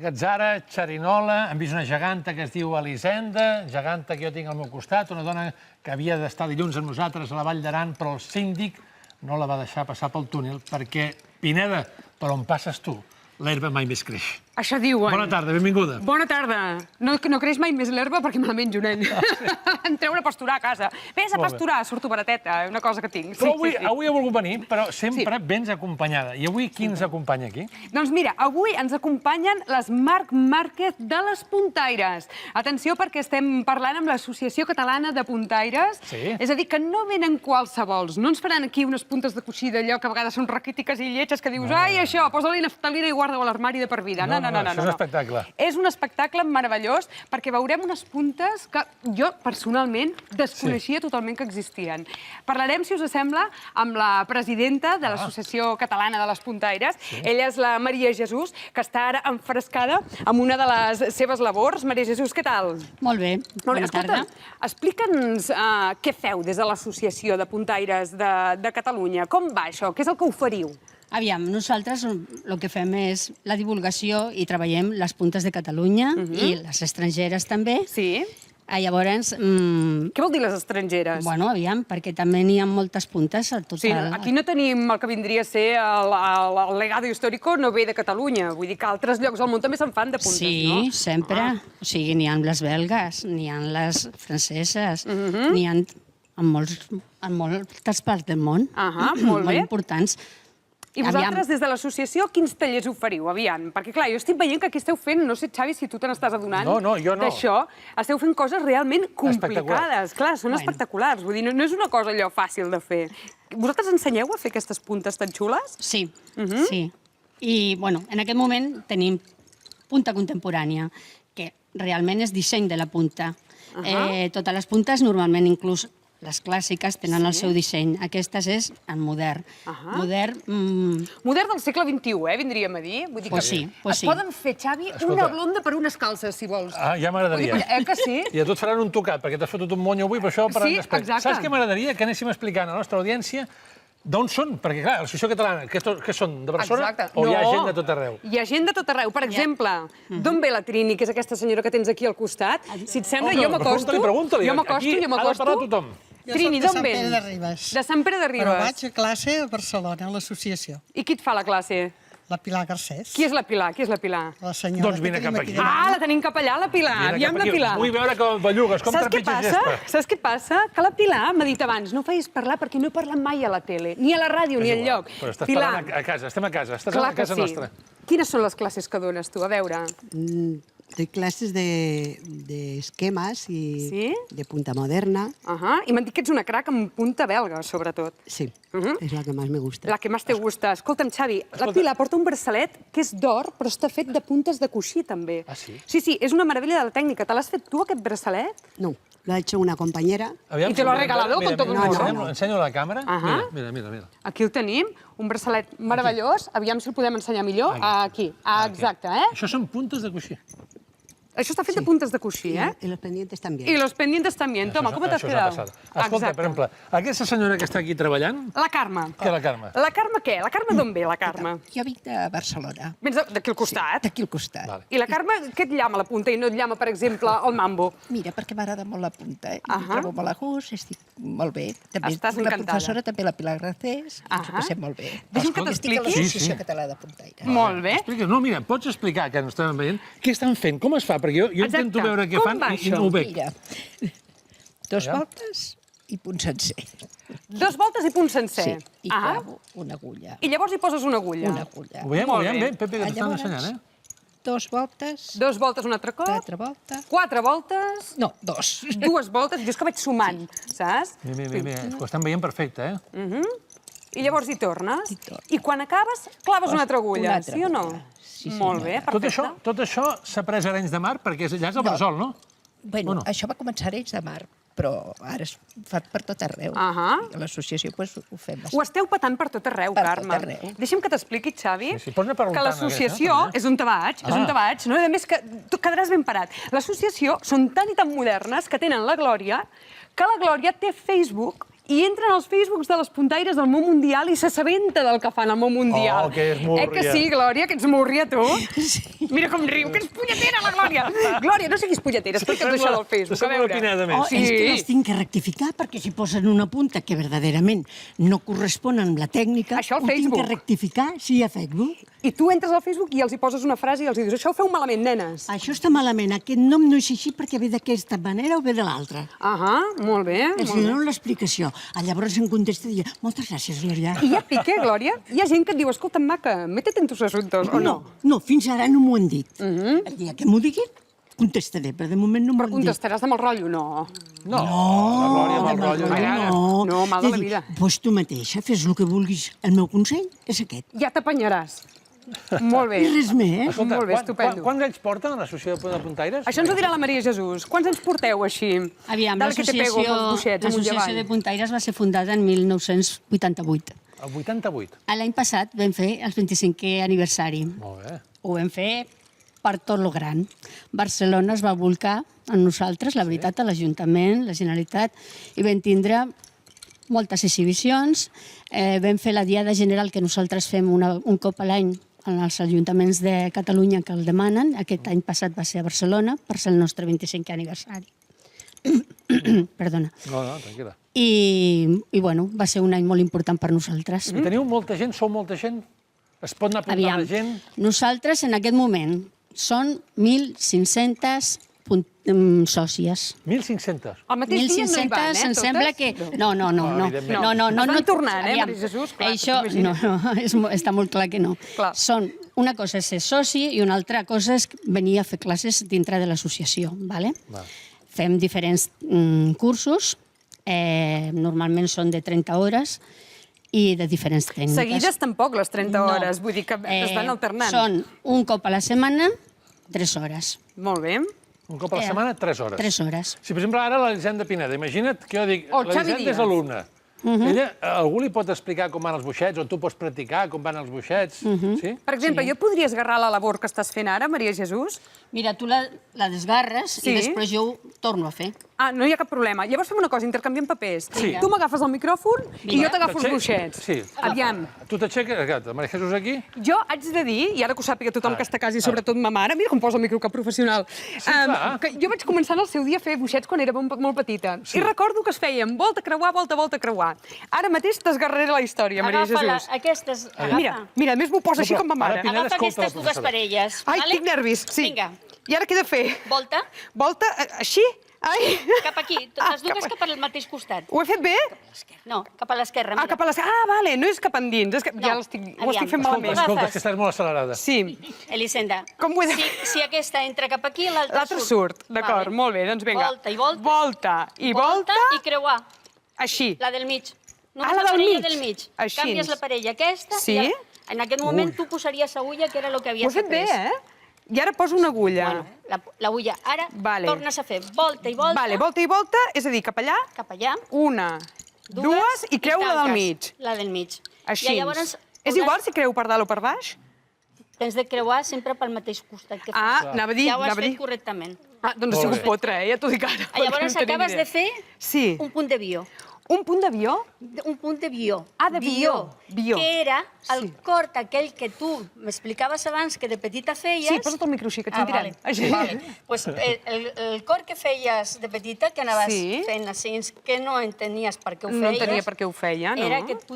gatzara, xerinola, hem vist una geganta que es diu Elisenda, geganta que jo tinc al meu costat, una dona que havia d'estar dilluns amb nosaltres a la Vall d'Aran, però el síndic no la va deixar passar pel túnel perquè, Pineda, per on passes tu, l'herba mai més creix. Això diuen. Bona tarda, benvinguda. Bona tarda. No creix mai més l'herba perquè me la menjo, nen. Em treuen a pasturar a casa. Vés a pasturar, surto barateta, una cosa que tinc. Però avui he volgut venir, però sempre vens acompanyada. I avui qui ens acompanya aquí? Doncs mira, avui ens acompanyen les Marc Márquez de les Puntaires. Atenció, perquè estem parlant amb l'Associació Catalana de Puntaires. És a dir, que no venen qualsevols. No ens faran aquí unes puntes de coixí d'allò que a vegades són raquítiques i lletges que dius, ai, això, posa-li naftalina i guarda-ho a l'armari de per vida. No, això és un espectacle. És un espectacle meravellós perquè veurem unes puntes que jo, personalment, desconeixia totalment que existien. Parlarem, si us sembla, amb la presidenta de l'Associació Catalana de les Puntaires. Ella és la Maria Jesús, que està ara enfrescada amb una de les seves labors. Maria Jesús, què tal? Molt bé, bona tarda. Explica'ns què feu des de l'Associació de Puntaires de Catalunya. Com va això? Què és el que oferiu? Aviam, nosaltres el que fem és la divulgació i treballem les puntes de Catalunya i les estrangeres també. Sí. Llavors... Què vol dir les estrangeres? Bueno, aviam, perquè també n'hi ha moltes puntes a tot Sí, aquí no tenim el que vindria a ser el legado histórico, no ve de Catalunya. Vull dir que altres llocs del món també se'n fan de puntes, no? Sí, sempre. O sigui, n'hi ha les belgues, n'hi ha les franceses, n'hi ha en moltes parts del món. Molt bé. Molt importants. I vosaltres, des de l'associació, quins tallers oferiu? Aviam, perquè clar, jo estic veient que aquí esteu fent, no sé, Xavi, si tu te n'estàs adonant d'això, esteu fent coses realment complicades. Clar, són espectaculars. Vull dir, no és una cosa allò fàcil de fer. Vosaltres ensenyeu a fer aquestes puntes tan xules? Sí, sí. I, bueno, en aquest moment tenim punta contemporània, que realment és disseny de la punta. Totes les puntes, normalment, inclús les clàssiques, tenen el seu disseny. Aquestes és en modern. Modern del segle XXI, vindríem a dir. Vull dir que es poden fer, Xavi, una blonda per unes calces, si vols. Ah, ja m'agradaria. Que sí? I a tu et faran un tocat, perquè t'has fotut un monyo avui, però això ho parlarem després. Exacte. Saps què m'agradaria? Que anéssim explicant a la nostra audiència d'on són? Perquè, clar, l'Associació Catalana, què són? De Barcelona? O hi ha gent de tot arreu? Hi ha gent de tot arreu. Per exemple, d'on ve la Trini, que és aquesta senyora que tens aquí al costat? Si et sembla, jo m'acosto. Pregunta-li. Jo m'acosto. Aquí ha de parlar tothom. Trini, d'on vens? Jo soc de Sant Pere de Ribes. De Sant Pere de Ribes. Però vaig a classe a Barcelona, a l'associació. I qui et fa la classe? La Pilar Garcés. Qui és la Pilar? Qui és la Pilar? La senyora Doncs vine cap aquí. Ah, la tenim cap allà, la Pilar. Aviam la Pilar. Vull veure com bellugues, com trepitges gespa. Saps què passa? Que la Pilar m'ha dit abans, no facis parlar perquè no he parlat mai a la tele, ni a la ràdio, ni enlloc. Però estàs parlant a casa, estem a casa, estàs a la casa nostra. Quines són les classes que dones tu? A veure. Doy clases de esquemas y de punta moderna. I m'han dit que ets una crac amb punta belga, sobretot. Sí, es la que más me gusta. La que més te gusta. Escolta'm, Xavi, la Pilar porta un braçalet que és d'or, però està fet de puntes de coixí, també. Ah, sí? Sí, és una meravella de la tècnica. Te l'has fet tu, aquest braçalet? No, lo ha hecho una compañera. I te lo ha regalado con todo el mundo. Ensenyo a la càmera. Mira. Aquí el tenim, un braçalet meravellós. Aviam si el podem ensenyar millor. Aquí. Exacte, Això són puntes de coixí. Això està fet de puntes de coixí, Y los pendientes también. Y los pendientes también. Toma, ¿cómo te has quedado? Escolta, per exemple, aquesta senyora que està aquí treballant... La Carme. Què és la Carme? La Carme què? La Carme d'on ve, la Carme? Jo vinc de Barcelona. Vens d'aquí al costat? D'aquí al costat. I la Carme què et llama la punta i no et llama, per exemple, el mambo? Mira, perquè m'agrada molt la punta. Em trobo molt a gust, estic molt bé. Estàs la encantada. professora, també la Pilar Garcés, ens ho passem molt bé. Deixa'm que Estic a t'expliqui. l'Associació Catalana de Puntaires. Molt bé. No, mira, pots explicar, que ens estem veient, què estan fent, com es fa? Perquè jo intento veure què fan i no ho veig. Mira, 2 voltes i punt sencer. 2 voltes i punt sencer. Sí, i clavo una agulla. I llavors hi poses una agulla. Una agulla. Ho veiem bé, Pepe, que t'estan ensenyant, 2 voltes. 2 voltes un altre cop. 4 voltes. 4 voltes. No, 2. 2 voltes. Jo és que vaig sumant, saps? Mira, ho estem veient perfecte, I llavors hi tornes. I quan acabes, claves una altra agulla, sí o no? Molt bé, perfecte. Tot això s'ha pres a Arenys de Mar perquè allà és el bressol, no? Bueno, això va començar a Arenys de Mar, però ara es fa per tot arreu. A l'associació ho fem. Ho esteu patant per tot arreu, Carme. Deixa'm que t'expliqui, Xavi, que l'associació és on te vaig, no? A més, que tu quedaràs ben parat. L'associació són tan i tan modernes que tenen la Glòria, que la Glòria té Facebook i entren als Facebooks de les puntaires del món mundial i s'assabenta del que fan al món mundial. Oh, que és múrria. Que sí, Glòria, que ets múrria, tu? Sí. Mira com riu, que ets punyetera, la Glòria. Glòria, no siguis punyetera, explica'ns això del Facebook, a Sembla veure. Pineda, Oh, més. Sí. és que les tinc que rectificar, perquè si posen una punta que verdaderament no correspon amb la tècnica, Això al ho tinc Facebook. que rectificar, sí, a Facebook. I tu entres al Facebook i els hi poses una frase i els hi dius, això ho feu malament, nenes. Això està malament, aquest nom no és així perquè ve d'aquesta manera o ve de l'altra. Molt bé, Els molt bé. dono l'explicació. Llavors em contesta i diu, moltes gràcies, Glòria. I hi ha pique, Glòria? Hi ha gent que et diu, escolta, maca, métete en tus asuntos, o no? No, fins ara no m'ho han dit. El dia que m'ho diguin, contestaré, però de moment no m'ho han dit. Contestaràs amb el rotllo, no. No, la Glòria amb el rotllo. No, No, mal de la vida. Doncs tu mateixa, fes el que vulguis. El meu consell és aquest. Ja t'apanyaràs. Molt bé. I res més. Escolta, Molt bé, estupendo. quants anys porta l'associació de puntaires? Això ens ho dirà la Maria Jesús. Quants anys porteu així? Aviam, Del que te pego amb els boixets, amunt i l'associació de avall. puntaires va ser fundada en 1988. El 88. L'any passat vam fer el 25è aniversari. Molt bé. Ho vam fer per tot lo gran. Barcelona es va volcar en nosaltres, la veritat, a l'Ajuntament, la Generalitat, i vam tindre moltes exhibicions. Vam fer la Diada General, que nosaltres fem un cop a l'any en els ajuntaments de Catalunya que el demanen. Aquest any passat va ser a Barcelona, per ser el nostre 25è aniversari. Perdona. No, tranquil·la. I bueno, va ser un any molt important per nosaltres. I teniu molta gent? Sou molta gent? Es pot anar apuntant la gent? Nosaltres en aquest moment són 1.500 sòcies. 1.500. Al mateix dia no hi van, 1.500, em sembla que... No. No, evidentment. No. Es van tornant, aviam, Maria Jesús? Clar, això, no, està molt clar que no. Clar. Una cosa és ser soci i una altra cosa és venir a fer classes dintre de l'associació, ¿vale? Va. Fem diferents cursos, normalment són de 30 hores, i de diferents tècniques. Seguides tampoc, les 30 hores. Vull dir que es van alternant. Són un cop a la setmana, 3 hores. Molt bé. Un cop a la setmana, 3 hores. 3 hores. Si, per exemple, ara l'Elisenda Pineda, imagina't que jo dic, O el Xavi l'Elisenda és Díaz. alumne. Ella, algú li pot explicar com van els boixets, o tu pots practicar com van els boixets? Sí? Per exemple, jo podria esgarrar la labor que estàs fent ara, Maria Jesús? Mira, tu la desgarres Sí. i després jo ho torno a fer. Ah, no hi ha cap problema. Llavors fem una cosa, intercanviem papers. Sí. Tu m'agafes el micròfon i jo t'agafo els T'aixec- boixets. Sí. Aviam. Tu t'aixeques, Maria Jesús aquí? Jo haig de dir, i ara que ho sàpiga tothom que està a casa i sobretot ma mare, mira com posa el micro que professional, clar. que jo vaig començar en el seu dia a fer boixets quan era molt petita. I recordo que es feien volta, creuar, volta, creuar. Ara mateix t'esgarraré la història, Maria Jesús. Aquestes, Mira, a més m'ho posa així com ma mare. Ara, Pineda, Agafa escolta la aquestes dues professora. parelles. Ai, vale? tinc nervis, sí. Vinga, I ara què he de fer? volta, Volta, així? Ai. cap aquí, totes dues cap al mateix costat. Ho he fet bé? No, cap a l'esquerra, Ah, mira. cap a l'esquerra. Ah, vale, no és cap endins. És que ja No, ho estic aviam. fent malament. Escolta, és que estàs molt accelerada. Sí, Elisenda, Com ho he de- si aquesta entra cap aquí, l'altra l'altre surt. D'acord, molt bé, doncs vinga. Volta i volta. Volta i volta. i creuar, Així. la del mig. Només Ah, la del parella mig. del mig. Així. Canvies la parella aquesta Sí? i en aquest moment tu posaries agulla, que era el que Ho he havies fet bé, après. I ara poso una agulla. Bueno, l'agulla. Ara Vale. tornes a fer volta i volta, Vale, volta i volta, és a dir, cap allà, cap allà, una, dues i creu la del tanques mig. La del mig. Així. I llavors És igual si creu per dalt o per baix? tens de creuar sempre pel mateix costat que fas. Ah, anava a dir, ja ho has anava a dir. fet correctament. Ah, doncs he Molt sigut bé. potra, ja t'ho dic ara. perquè Llavors no tenia acabes ni de idea. fer Sí. un punt de bio. Un punt d'avió? Un punt de bio. Ah, de bio. Bio. Que era el Sí. cort aquell que tu m'explicaves abans que de petita feies. Sí, posa't el micro així, que et sentiran. Vale. Així. Vale. Pues el cort que feies de petita, que anaves Sí. fent així, que no entenies per què ho feies. No entenia per què ho feia, no? Era que tu...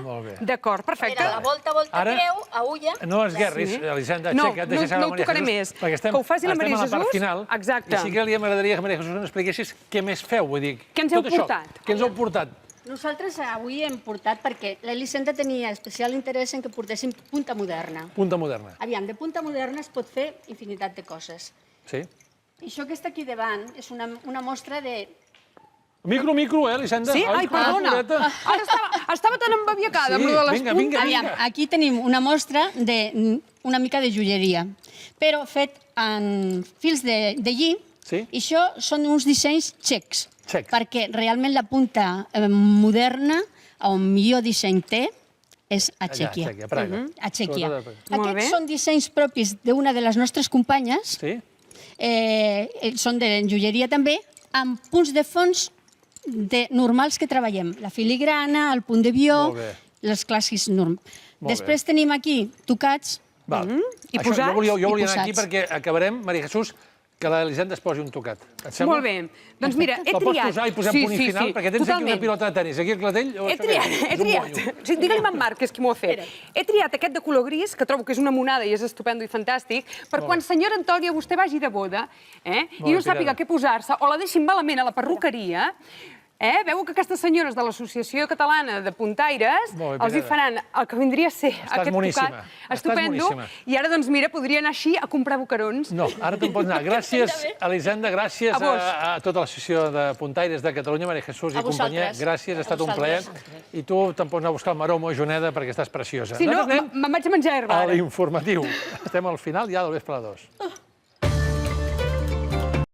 Molt bé. D'acord, perfecte. Era la volta, Ara- creu, agulla... No esguerris, Sí. Elisenda, No, aixeca't, deixa no la ho Maria tocaré Jesús, més. perquè estem, Que ho faci la Maria estem a la part Jesús. final. Exacte. I sí que m'agradaria, Maria Jesús, que ens expliquessis què més feu, vull dir... Què ens heu tot això. portat? Què ens heu portat? Nosaltres avui hem portat, perquè l'Elisenda tenia especial interès en que portéssim punta moderna. Punta moderna. Aviam, de punta moderna es pot fer infinitat de coses. Sí. I això que està aquí davant és una mostra de... Micro, Elisenda? Sí? Ai, perdona. pobreta. Ara estava tan embabiacada amb Sí, lo de les vinga, puntes. vinga. Aviam, aquí tenim una mostra d'una mica de joieria, però fet en fils de lli. Sí. I això són uns dissenys txecs, Txecs. perquè realment la punta moderna, on millor disseny té, és a Txèquia. Allà, a Praga. A Txèquia. Sobretot a Praga. Molt bé. Aquests són dissenys propis d'una de les nostres companyes, Sí? són de joieria també, amb punts de fons normals que treballem. La filigrana, el punt de vió, Molt bé. les classes normals. Molt Després tenim aquí tocats. Val. I Això, posats? jo volia I anar aquí posats. perquè acabarem, Maria Jesús, que l'Elisenda es posi un tocat. Et sembla? Molt bé. Doncs mira, he Te'l pots triat... posar i posem punt i final? Perquè tens aquí una pilota de tenis, aquí el clatell... He triat. Sí, digue-li a en Marc, que és qui m'ho ha fet. He triat aquest de color gris, que trobo que és una monada i és estupendo i fantàstic, per quan, senyora Antònia, vostè vagi de boda i no sàpiga què posar-se, o la deixin malament a la perruqueria, veu que aquestes senyores de l'Associació Catalana de Puntaires els hi faran el que vindria a ser aquest tocat estupendo, i ara, doncs, mira, podria anar així a comprar bocarons. No, ara te'n pots anar. Gràcies, Elisenda, gràcies a tota l'Associació de Puntaires de Catalunya, Maria Jesús i companyia. Gràcies, ha estat un plaer. I tu te'n pots anar a buscar el Maromo a Juneda perquè estàs preciosa. Si no, me'n vaig a menjar herba A ara. l'informatiu. Estem al final ja del vespre a 2.